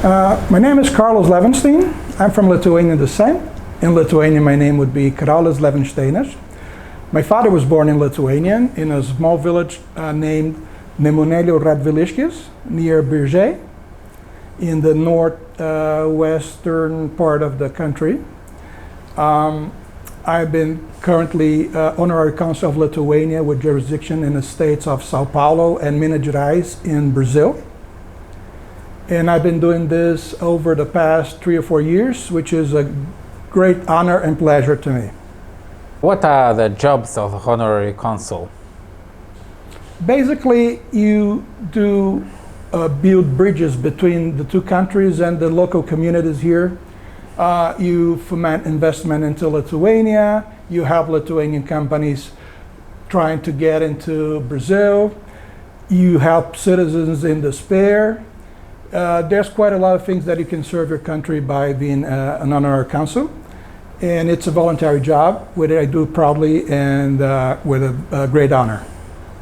My name is Carlos Levenstein. I'm from Lithuanian descent. In Lithuania, my name would be Karalius Levinsteinas. My father was born in Lithuania in a small village named Nemunėlių Radviliškis near Biržai in the northwestern part of the country. I've been currently Honorary Consul of Lithuania with jurisdiction in the states of Sao Paulo and Minas Gerais in Brazil. And I've been doing this over the past 3 or 4 years, which is a great honor and pleasure to me. What are the jobs of a honorary consul? Basically, you do build bridges between the two countries and the local communities here. You foment investment into Lithuania. You help Lithuanian companies trying to get into Brazil. You help citizens in despair. There's quite a lot of things that you can serve your country by being an honorary consul. And it's a voluntary job, which I do proudly and with a great honor.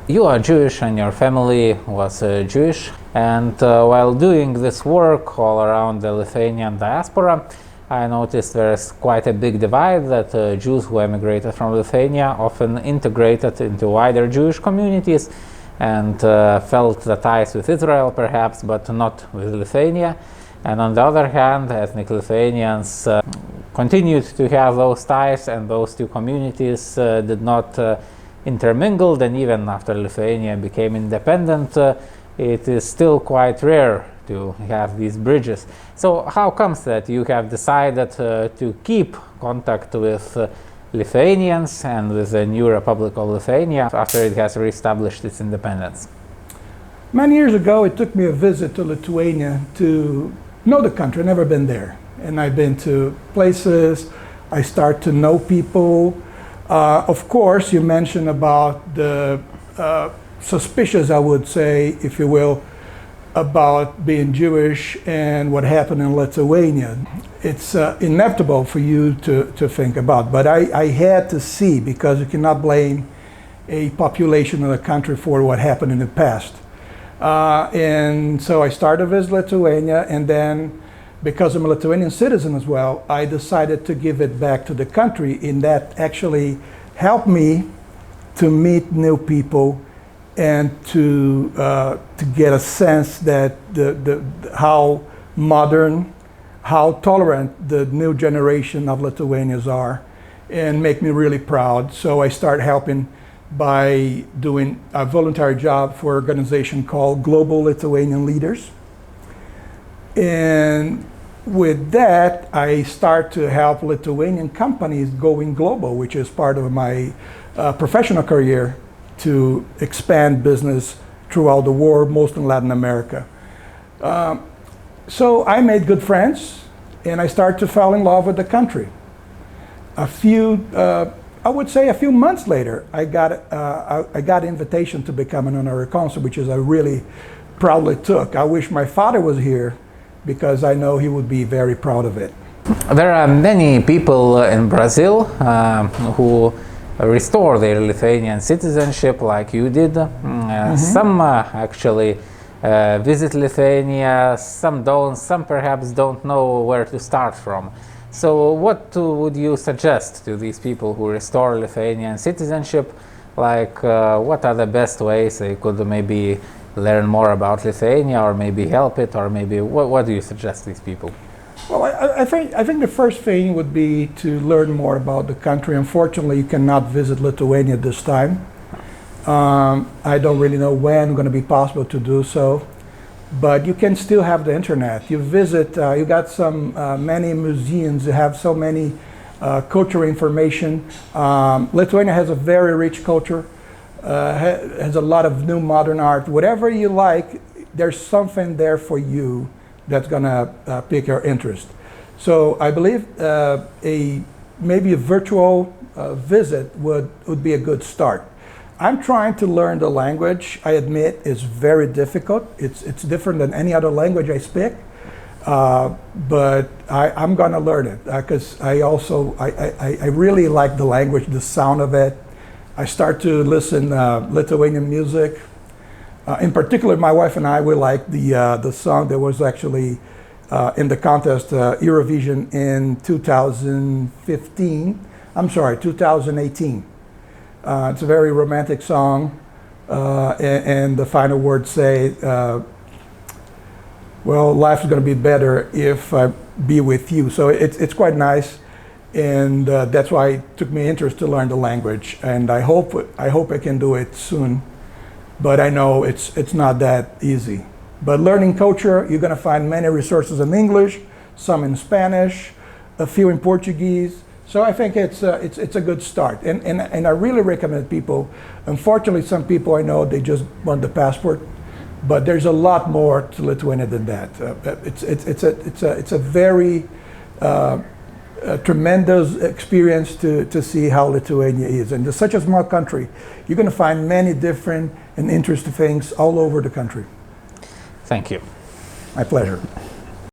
You are Jewish and your family was Jewish, and while doing this work all around the Lithuanian diaspora, I noticed there's quite a big divide that Jews who emigrated from Lithuania often integrated into wider Jewish communities and felt the ties with Israel perhaps, but not with Lithuania. And on the other hand, ethnic Lithuanians continued to have those ties, and those two communities did not intermingle. And even after Lithuania became independent, it is still quite rare to have these bridges. So how comes that you have decided to keep contact with Lithuanians and with the new Republic of Lithuania after it has reestablished its independence? Many years ago, it took me a visit to Lithuania to know the country. I've never been there. And I've been to places, I start to know people. Of course, you mentioned about the suspicious, I would say, if you will, about being Jewish and what happened in Lithuania. It's inevitable for you to think about, but I had to see, because you cannot blame a population of a country for what happened in the past. And so I started to visit Lithuania, and then because I'm a Lithuanian citizen as well, I decided to give it back to the country, and that actually helped me to meet new people and to get a sense that how modern, how tolerant the new generation of Lithuanians are, and make me really proud. So I started helping by doing a voluntary job for an organization called Global Lithuanian Leaders. And with that, I start to help Lithuanian companies going global, which is part of my professional career, to expand business throughout the world, most in Latin America. So I made good friends, and I started to fall in love with the country. I would say a few months later, I got an invitation to become an honorary consul, which is I really proudly took. I wish my father was here, because I know he would be very proud of it. There are many people in Brazil who restore their Lithuanian citizenship like you did. Some actually visit Lithuania, some don't, some perhaps don't know where to start from. So what would you suggest to these people who restore Lithuanian citizenship? Like what are the best ways they could maybe learn more about Lithuania, or maybe help it, or maybe what do you suggest these people? Well, I think the first thing would be to learn more about the country. Unfortunately, you cannot visit Lithuania this time. I don't really know when it's going to be possible to do so, but you can still have the internet. You visit, you got many museums, you have so many cultural information. Lithuania has a very rich culture. Has a lot of new modern art. Whatever you like, there's something there for you that's gonna pique your interest. So I believe maybe a virtual visit would be a good start. I'm trying to learn the language. I admit it's very difficult. It's different than any other language I speak, but I'm gonna learn it because I really like the language, the sound of it. I start to listen Lithuanian music. In particular, my wife and I, we like the song that was actually in the contest Eurovision in 2018. It's a very romantic song, and the final words say, well, life is going to be better if I be with you. So it's quite nice, and that's why it took me interest to learn the language, and I hope I can do it soon, but I know it's not that easy. But learning culture, you're going to find many resources in English, some in Spanish, a few in Portuguese. So I think it's a good start, and I really recommend people. Unfortunately, some people I know, they just want the passport, but there's a lot more to Lithuania than that. It's a very tremendous experience to see how Lithuania is, and it's such a small country. You're going to find many different and interesting things all over the country. Thank you. My pleasure.